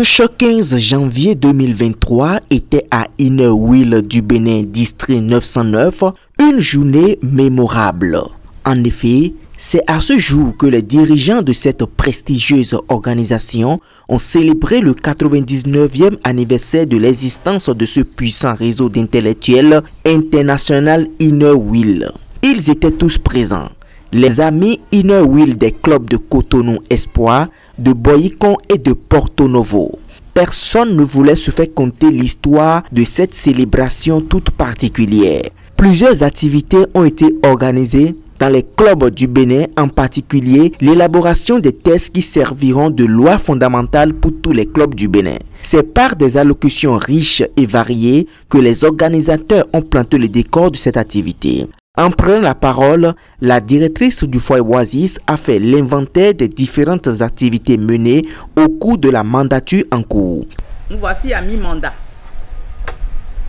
Dimanche 15 janvier 2023 était à Innerwil du Bénin, district 909, une journée mémorable. En effet, c'est à ce jour que les dirigeants de cette prestigieuse organisation ont célébré le 99e anniversaire de l'existence de ce puissant réseau d'intellectuels international Innerwil. Ils étaient tous présents. Les amis Innerwil des clubs de Cotonou Espoir, de Boycon et de Porto Novo. Personne ne voulait se faire conter l'histoire de cette célébration toute particulière. Plusieurs activités ont été organisées dans les clubs du Bénin, en particulier l'élaboration des textes qui serviront de loi fondamentale pour tous les clubs du Bénin. C'est par des allocutions riches et variées que les organisateurs ont planté le décor de cette activité. En prenant la parole, la directrice du foyer Oasis a fait l'inventaire des différentes activités menées au cours de la mandature en cours. Nous voici à mi-mandat.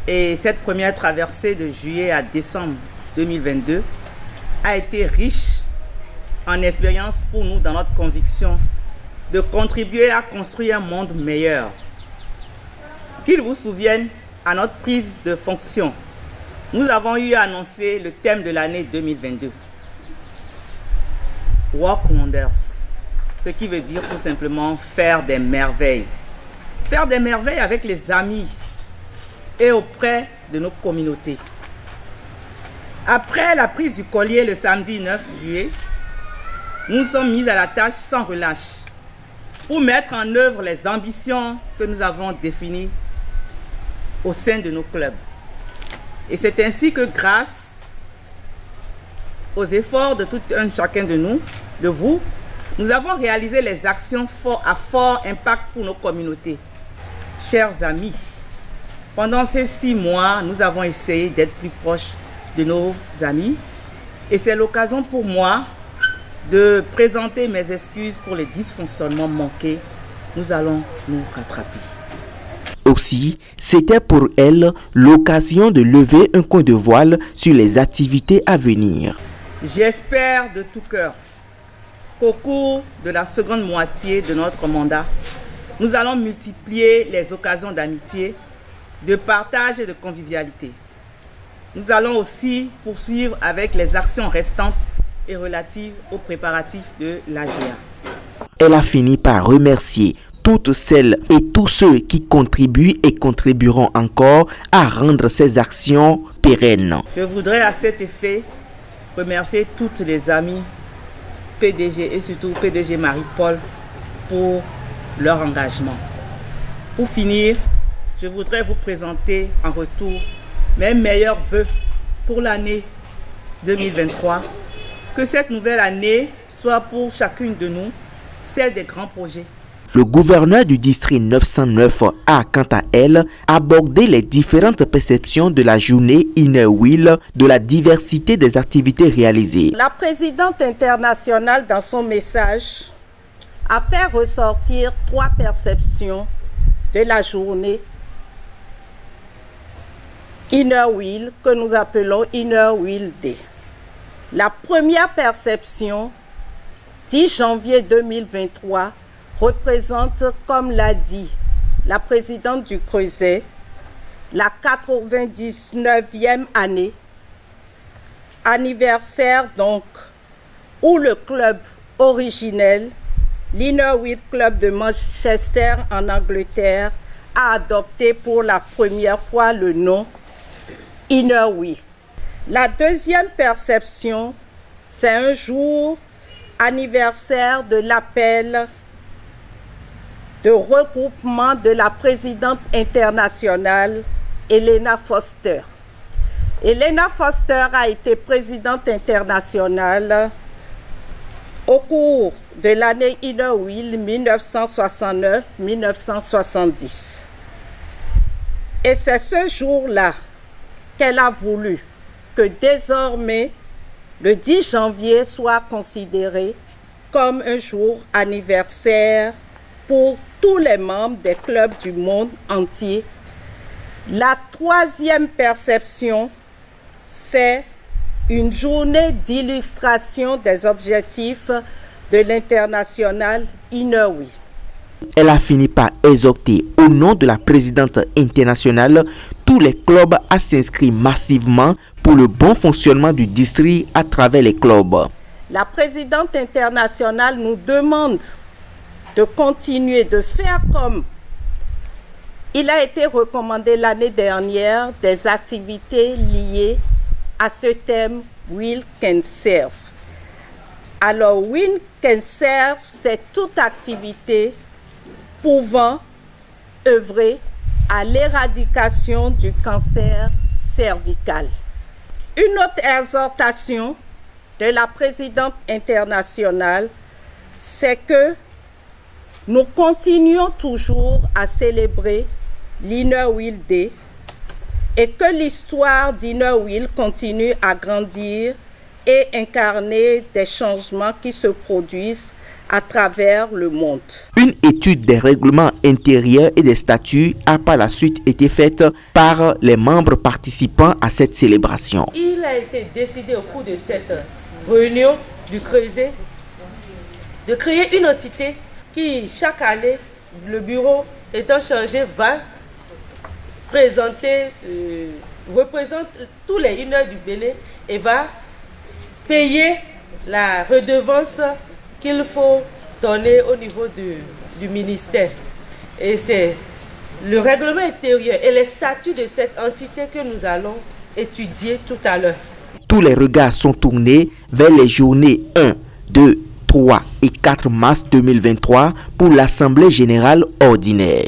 Et cette première traversée de juillet à décembre 2022 a été riche en expérience pour nous dans notre conviction de contribuer à construire un monde meilleur. Qu'ils vous souviennent, à notre prise de fonction, nous avons eu à annoncer le thème de l'année 2022. Work Wonders. Ce qui veut dire tout simplement faire des merveilles. Faire des merveilles avec les amis et auprès de nos communautés. Après la prise du collier le samedi 9 juillet, nous nous sommes mis à la tâche sans relâche pour mettre en œuvre les ambitions que nous avons définies au sein de nos clubs. Et c'est ainsi que grâce aux efforts de tout un chacun de nous, de vous, nous avons réalisé les actions à fort impact pour nos communautés. Chers amis, pendant ces 6 mois, nous avons essayé d'être plus proches de nos amis. Et c'est l'occasion pour moi de présenter mes excuses pour les dysfonctionnements manqués. Nous allons nous rattraper. Aussi, c'était pour elle l'occasion de lever un coin de voile sur les activités à venir. J'espère de tout cœur qu'au cours de la seconde moitié de notre mandat, nous allons multiplier les occasions d'amitié, de partage et de convivialité. Nous allons aussi poursuivre avec les actions restantes et relatives aux préparatifs de l'AGA. Elle a fini par remercier toutes celles et tous ceux qui contribuent et contribueront encore à rendre ces actions pérennes. Je voudrais à cet effet remercier toutes les amies PDG et surtout PDG Marie-Paul pour leur engagement. Pour finir, je voudrais vous présenter en retour mes meilleurs vœux pour l'année 2023. Que cette nouvelle année soit pour chacune de nous celle des grands projets. Le gouverneur du district 909 a, quant à elle, abordé les différentes perceptions de la journée Innerwil, de la diversité des activités réalisées. La présidente internationale, dans son message, a fait ressortir 3 perceptions de la journée Innerwil, que nous appelons Innerwil Day. La première perception, 10 janvier 2023, représente, comme l'a dit la présidente du Creuset, la 99e année, anniversaire donc, où le club originel, l'Innerwil Club de Manchester en Angleterre, a adopté pour la première fois le nom Innerwil. La deuxième perception, c'est un jour anniversaire de l'appel de regroupement de la présidente internationale Elena Foster. Elena Foster a été présidente internationale au cours de l'année Innerwil 1969-1970. Et c'est ce jour-là qu'elle a voulu que désormais le 10 janvier soit considéré comme un jour anniversaire pour tous les membres des clubs du monde entier. La troisième perception, c'est une journée d'illustration des objectifs de l'international Innerwil. Elle a fini par exhorter au nom de la présidente internationale tous les clubs à s'inscrire massivement pour le bon fonctionnement du district à travers les clubs. La présidente internationale nous demande de continuer de faire comme il a été recommandé l'année dernière des activités liées à ce thème Will Can Serve. Alors, Will Can Serve, c'est toute activité pouvant œuvrer à l'éradication du cancer cervical. Une autre exhortation de la présidente internationale, c'est que nous continuons toujours à célébrer l'Inner Wheel Day et que l'histoire d'Inner Wheel continue à grandir et incarner des changements qui se produisent à travers le monde. Une étude des règlements intérieurs et des statuts a par la suite été faite par les membres participants à cette célébration. Il a été décidé au cours de cette réunion du Creuset de créer une entité qui, chaque année, le bureau étant chargé, va représente tous les INER du Bénin et va payer la redevance qu'il faut donner au niveau du ministère. Et c'est le règlement intérieur et les statuts de cette entité que nous allons étudier tout à l'heure. Tous les regards sont tournés vers les journées 1, 2, 3 et 4 mars 2023 pour l'Assemblée générale ordinaire.